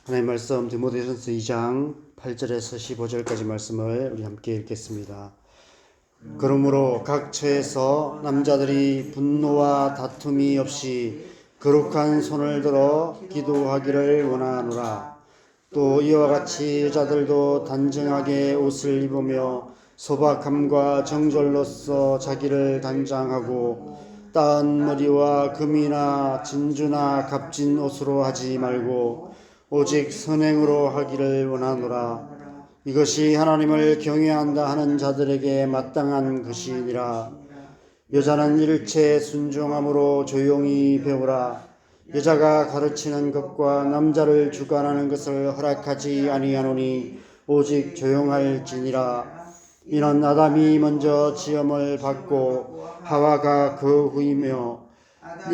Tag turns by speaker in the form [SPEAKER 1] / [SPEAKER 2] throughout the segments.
[SPEAKER 1] 하나님 말씀 디모데전서 2장 8절에서 15절까지 말씀을 우리 함께 읽겠습니다. 그러므로 각 처에서 남자들이 분노와 다툼이 없이 거룩한 손을 들어 기도하기를 원하노라. 또 이와 같이 여자들도 단정하게 옷을 입으며 소박함과 정절로서 자기를 단장하고 따은 머리와 금이나 진주나 값진 옷으로 하지 말고 오직 선행으로 하기를 원하노라. 이것이 하나님을 경외한다 하는 자들에게 마땅한 것이니라. 여자는 일체에 순종함으로 조용히 배우라. 여자가 가르치는 것과 남자를 주관하는 것을 허락하지 아니하노니 오직 조용할지니라. 이는 아담이 먼저 지음을 받고 하와가 그 후이며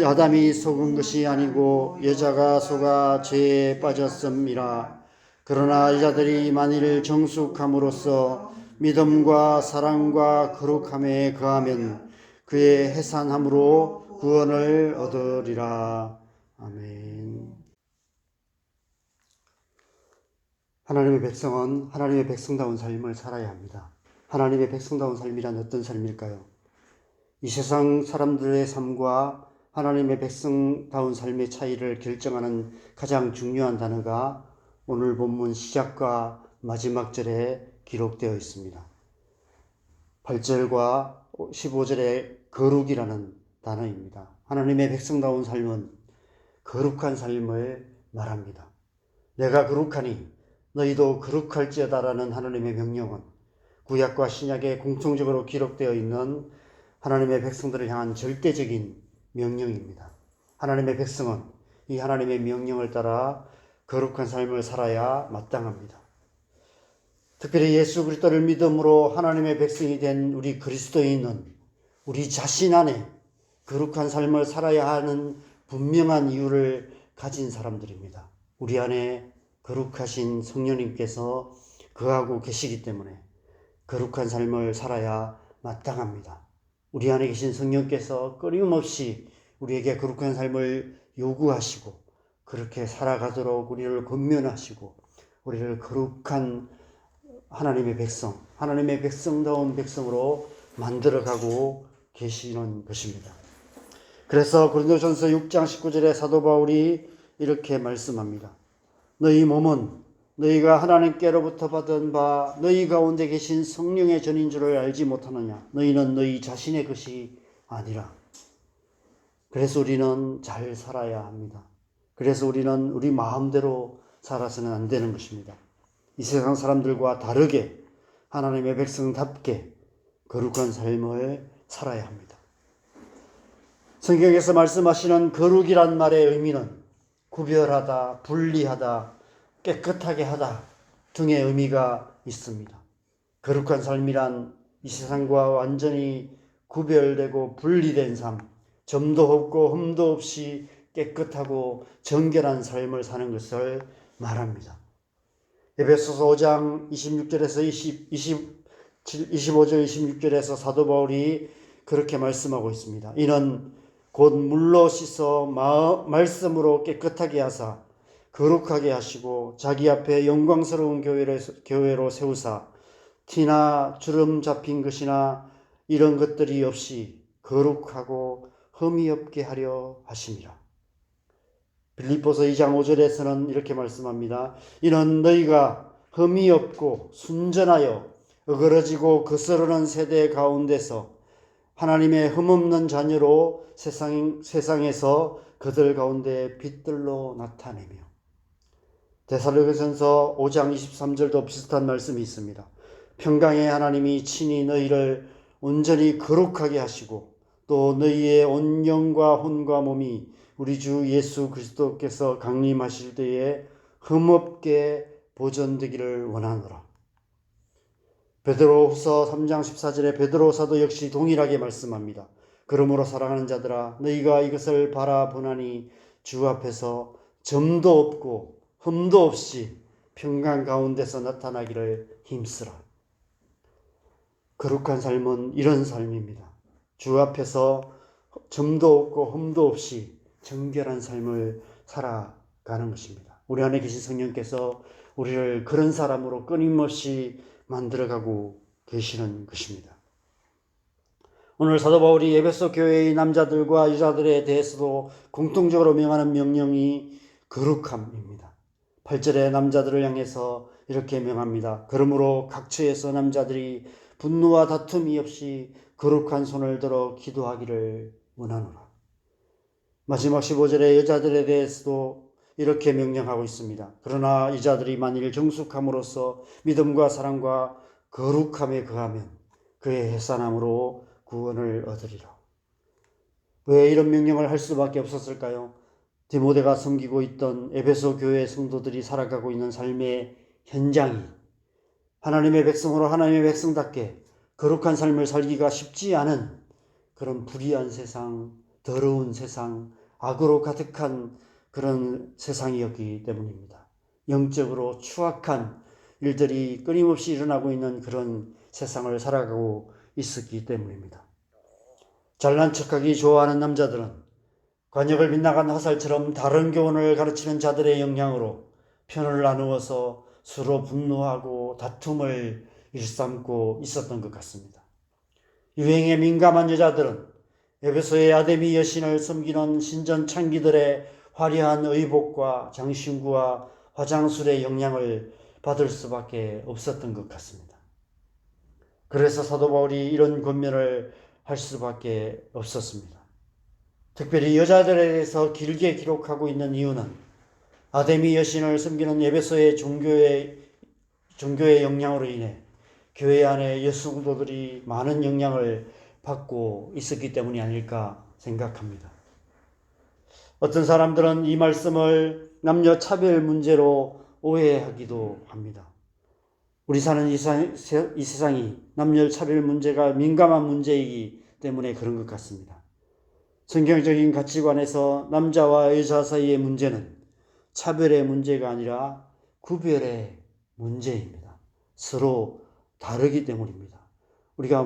[SPEAKER 1] 아담이 속은 것이 아니고 여자가 속아 죄에 빠졌음이라. 그러나 여자들이 만일 정숙함으로써 믿음과 사랑과 거룩함에 거하면 그의 해산함으로 구원을 얻으리라. 아멘. 하나님의 백성은 하나님의 백성다운 삶을 살아야 합니다. 하나님의 백성다운 삶이란 어떤 삶일까요? 이 세상 사람들의 삶과 하나님의 백성다운 삶의 차이를 결정하는 가장 중요한 단어가 오늘 본문 시작과 마지막 절에 기록되어 있습니다. 8절과 15절에 거룩이라는 단어입니다. 하나님의 백성다운 삶은 거룩한 삶을 말합니다. 내가 거룩하니 너희도 거룩할지어다라는 하나님의 명령은 구약과 신약에 공통적으로 기록되어 있는 하나님의 백성들을 향한 절대적인 명령입니다. 하나님의 백성은 이 하나님의 명령을 따라 거룩한 삶을 살아야 마땅합니다. 특별히 예수 그리스도를 믿음으로 하나님의 백성이 된 우리 그리스도인은 우리 자신 안에 거룩한 삶을 살아야 하는 분명한 이유를 가진 사람들입니다. 우리 안에 거룩하신 성령님께서 거하고 계시기 때문에 거룩한 삶을 살아야 마땅합니다. 우리 안에 계신 성령께서 끊임없이 우리에게 거룩한 삶을 요구하시고 그렇게 살아가도록 우리를 권면하시고 우리를 거룩한 하나님의 백성, 하나님의 백성다운 백성으로 만들어가고 계시는 것입니다. 그래서 고린도전서 6장 19절에 사도 바울이 이렇게 말씀합니다. 너희 몸은 너희가 하나님께로부터 받은 바 너희 가운데 계신 성령의 전인 줄을 알지 못하느냐. 너희는 너희 자신의 것이 아니라. 그래서 우리는 잘 살아야 합니다. 그래서 우리는 우리 마음대로 살아서는 안 되는 것입니다. 이 세상 사람들과 다르게 하나님의 백성답게 거룩한 삶을 살아야 합니다. 성경에서 말씀하시는 거룩이란 말의 의미는 구별하다, 분리하다, 깨끗하게 하다 등의 의미가 있습니다. 거룩한 삶이란 이 세상과 완전히 구별되고 분리된 삶, 점도 없고 흠도 없이 깨끗하고 정결한 삶을 사는 것을 말합니다. 에베소서 5장 26절에서 25절 26절에서 사도 바울이 그렇게 말씀하고 있습니다. 이는 곧 물로 씻어 말씀으로 깨끗하게 하사 거룩하게 하시고 자기 앞에 영광스러운 교회로 세우사 티나 주름 잡힌 것이나 이런 것들이 없이 거룩하고 흠이 없게 하려 하심이라. 빌립보서 2장 5절에서는 이렇게 말씀합니다. 이는 너희가 흠이 없고 순전하여 어그러지고 거스르는 세대 가운데서 하나님의 흠없는 자녀로 세상에서 그들 가운데 빛들로 나타내며. 데살로니가전서 5장 23절도 비슷한 말씀이 있습니다. 평강의 하나님이 친히 너희를 온전히 거룩하게 하시고 또 너희의 온 영과 혼과 몸이 우리 주 예수 그리스도께서 강림하실 때에 흠없게 보존되기를 원하노라. 베드로후서 3장 14절에 베드로 사도 역시 동일하게 말씀합니다. 그러므로 사랑하는 자들아 너희가 이것을 바라보나니 주 앞에서 점도 없고 흠도 없이 평강 가운데서 나타나기를 힘쓰라. 거룩한 삶은 이런 삶입니다. 주 앞에서 점도 없고 흠도 없이 정결한 삶을 살아가는 것입니다. 우리 안에 계신 성령께서 우리를 그런 사람으로 끊임없이 만들어가고 계시는 것입니다. 오늘 사도 바울이 에베소 교회의 남자들과 여자들에 대해서도 공통적으로 명하는 명령이 거룩함입니다. 8절에 남자들을 향해서 이렇게 명합니다. 그러므로 각처에서 남자들이 분노와 다툼이 없이 거룩한 손을 들어 기도하기를 원하노라. 마지막 15절에 여자들에 대해서도 이렇게 명령하고 있습니다. 그러나 여자들이 만일 정숙함으로써 믿음과 사랑과 거룩함에 거하면 그의 해산함으로 구원을 얻으리라. 왜 이런 명령을 할 수밖에 없었을까요? 디모데가 섬기고 있던 에베소 교회 성도들이 살아가고 있는 삶의 현장이 하나님의 백성으로 하나님의 백성답게 거룩한 삶을 살기가 쉽지 않은 그런 불의한 세상, 더러운 세상, 악으로 가득한 그런 세상이었기 때문입니다. 영적으로 추악한 일들이 끊임없이 일어나고 있는 그런 세상을 살아가고 있었기 때문입니다. 잘난 척하기 좋아하는 남자들은 관역을 빗나간 화살처럼 다른 교훈을 가르치는 자들의 영향으로 편을 나누어서 서로 분노하고 다툼을 일삼고 있었던 것 같습니다. 유행에 민감한 여자들은 에베소의 아데미 여신을 섬기는 신전 창기들의 화려한 의복과 장신구와 화장술의 영향을 받을 수밖에 없었던 것 같습니다. 그래서 사도 바울이 이런 권면을 할 수밖에 없었습니다. 특별히 여자들에 대해서 길게 기록하고 있는 이유는 아데미 여신을 섬기는 에베소의 종교의 영향으로 인해 교회 안에 여성도들이 많은 영향을 받고 있었기 때문이 아닐까 생각합니다. 어떤 사람들은 이 말씀을 남녀 차별 문제로 오해하기도 합니다. 우리 사는 이 세상이 남녀 차별 문제가 민감한 문제이기 때문에 그런 것 같습니다. 성경적인 가치관에서 남자와 여자 사이의 문제는 차별의 문제가 아니라 구별의 문제입니다. 서로 다르기 때문입니다. 우리가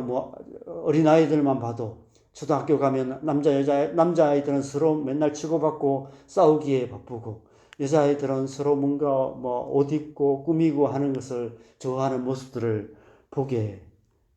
[SPEAKER 1] 어린아이들만 봐도 초등학교 가면 남자아이들은 서로 맨날 치고받고 싸우기에 바쁘고 여자아이들은 서로 뭔가 옷 입고 꾸미고 하는 것을 좋아하는 모습들을 보게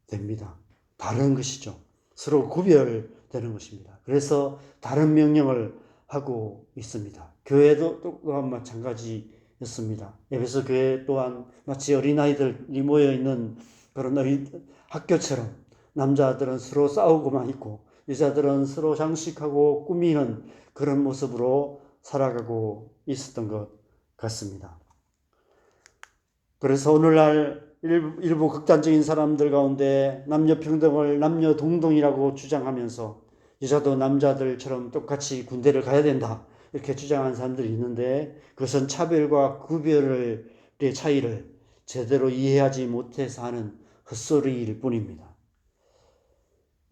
[SPEAKER 1] 됩니다. 다른 것이죠. 서로 구별되는 것입니다. 그래서 다른 명령을 하고 있습니다. 교회도 또한 마찬가지였습니다. 에베소 교회 또한 마치 어린아이들이 모여있는 그런 학교처럼 남자들은 서로 싸우고만 있고 여자들은 서로 장식하고 꾸미는 그런 모습으로 살아가고 있었던 것 같습니다. 그래서 오늘날 일부 극단적인 사람들 가운데 남녀 평등을 남녀 동등이라고 주장하면서 여자도 남자들처럼 똑같이 군대를 가야 된다 이렇게 주장하는 사람들이 있는데 그것은 차별과 구별의 차이를 제대로 이해하지 못해서 하는 헛소리일 뿐입니다.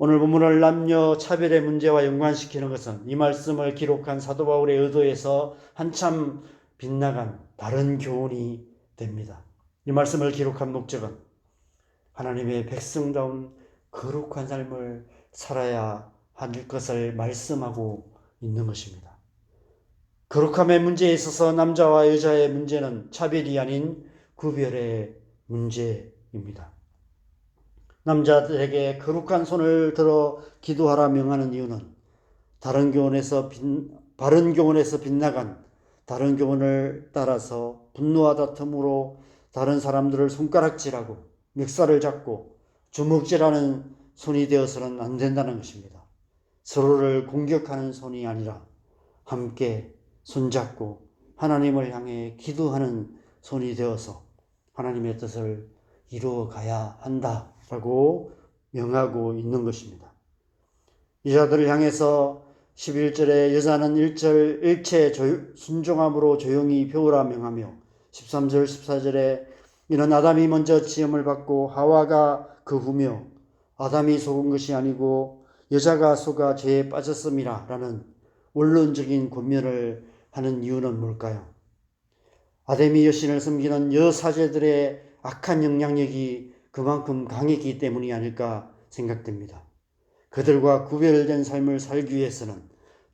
[SPEAKER 1] 오늘 본문을 남녀 차별의 문제와 연관시키는 것은 이 말씀을 기록한 사도 바울의 의도에서 한참 빗나간 다른 교훈이 됩니다. 이 말씀을 기록한 목적은 하나님의 백성다운 거룩한 삶을 살아야 할 것을 말씀하고 있는 것입니다. 거룩함의 문제에 있어서 남자와 여자의 문제는 차별이 아닌 구별의 문제입니다. 남자들에게 거룩한 손을 들어 기도하라 명하는 이유는 바른 교훈에서 빗나간 다른 교훈을 따라서 분노와 다툼으로 다른 사람들을 손가락질하고 멱살을 잡고 주먹질하는 손이 되어서는 안 된다는 것입니다. 서로를 공격하는 손이 아니라 함께 손잡고 하나님을 향해 기도하는 손이 되어서 하나님의 뜻을 이루어 가야 한다라고 명하고 있는 것입니다. 여자들을 향해서 11절에 여자는 일체 순종함으로 조용히 배우라 명하며 13절 14절에 이는 아담이 먼저 지음을 받고 하와가 그 후며 아담이 속은 것이 아니고 여자가 속아 죄에 빠졌음이라 라는 원론적인 권면을 하는 이유는 뭘까요? 아담이 여신을 섬기는 여사제들의 악한 영향력이 그만큼 강했기 때문이 아닐까 생각됩니다. 그들과 구별된 삶을 살기 위해서는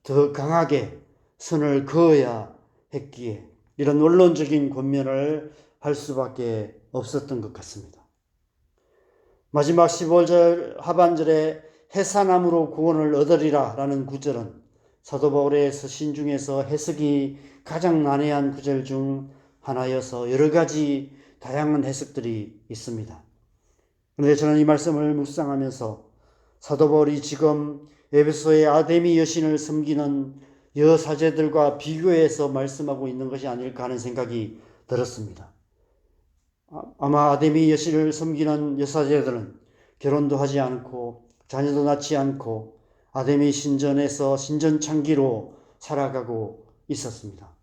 [SPEAKER 1] 더 강하게 선을 그어야 했기에 이런 원론적인 권면을 할 수밖에 없었던 것 같습니다. 마지막 15절 하반절에 해산함으로 구원을 얻으리라 라는 구절은 사도 바울의 서신 중에서 해석이 가장 난해한 구절 중 하나여서 여러 가지 다양한 해석들이 있습니다. 그런데 저는 이 말씀을 묵상하면서 사도 바울이 지금 에베소의 아데미 여신을 섬기는 여사제들과 비교해서 말씀하고 있는 것이 아닐까 하는 생각이 들었습니다. 아마 아데미 여신을 섬기는 여사제들은 결혼도 하지 않고 자녀도 낳지 않고 아데미 신전에서 신전 창기로 살아가고 있었습니다.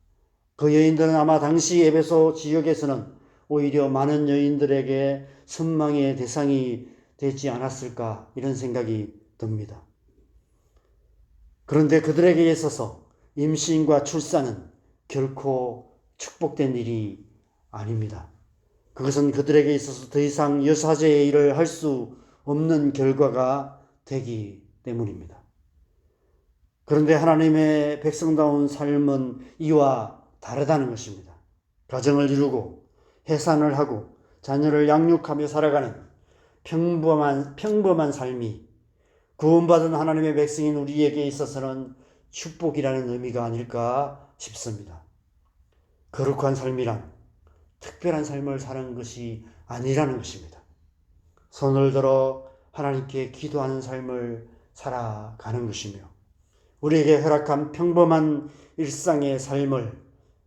[SPEAKER 1] 그 여인들은 아마 당시 에베소 지역에서는 오히려 많은 여인들에게 선망의 대상이 되지 않았을까 이런 생각이 듭니다. 그런데 그들에게 있어서 임신과 출산은 결코 축복된 일이 아닙니다. 그것은 그들에게 있어서 더 이상 여사제의 일을 할 수 없는 결과가 되기 때문입니다. 그런데 하나님의 백성다운 삶은 이와 다르다는 것입니다. 가정을 이루고 해산을 하고 자녀를 양육하며 살아가는 평범한 삶이 구원받은 하나님의 백성인 우리에게 있어서는 축복이라는 의미가 아닐까 싶습니다. 거룩한 삶이란 특별한 삶을 사는 것이 아니라는 것입니다. 손을 들어 하나님께 기도하는 삶을 살아가는 것이며 우리에게 허락한 평범한 일상의 삶을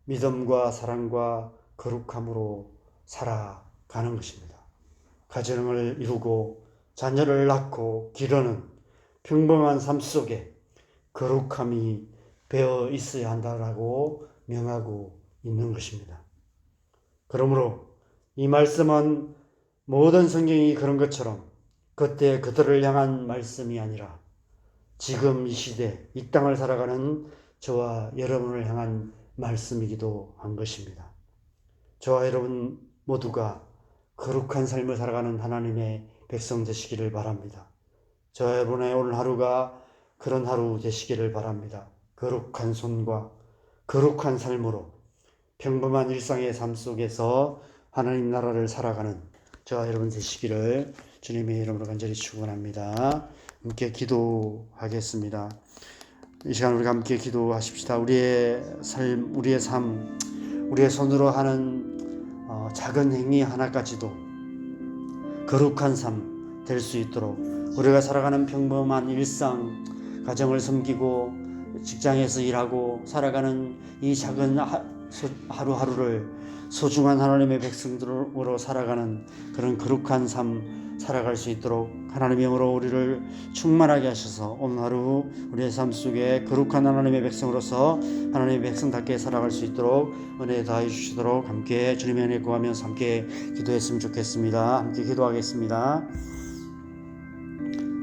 [SPEAKER 1] 믿음과 사랑과 거룩함으로 살아가는 것입니다. 가정을 이루고 자녀를 낳고 기르는 평범한 삶 속에 거룩함이 배어 있어야 한다라고 명하고 있는 것입니다. 그러므로 이 말씀은 모든 성경이 그런 것처럼 그때 그들을 향한 말씀이 아니라 지금 이 시대 이 땅을 살아가는 저와 여러분을 향한 말씀이기도 한 것입니다. 저와 여러분 모두가 거룩한 삶을 살아가는 하나님의 백성 되시기를 바랍니다. 저와 여러분의 오늘 하루가 그런 하루 되시기를 바랍니다. 거룩한 손과 거룩한 삶으로 평범한 일상의 삶 속에서 하나님 나라를 살아가는 저와 여러분 되시기를 주님의 이름으로 간절히 축원합니다. 함께 기도하겠습니다. 이 시간 우리가 함께 기도하십시다. 우리의 삶, 우리의 삶, 우리의 손으로 하는 작은 행위 하나까지도 거룩한 삶 될 수 있도록 우리가 살아가는 평범한 일상, 가정을 섬기고 직장에서 일하고 살아가는 이 작은 하루하루를 소중한 하나님의 백성들로 살아가는 그런 거룩한 삶 살아갈 수 있도록 하나님의 영으로 우리를 충만하게 하셔서 오늘 하루 우리의 삶 속에 거룩한 하나님의 백성으로서 하나님의 백성답게 살아갈 수 있도록 은혜 다해 주시도록 함께 주님의 은혜 구하면서 함께 기도했으면 좋겠습니다. 함께 기도하겠습니다.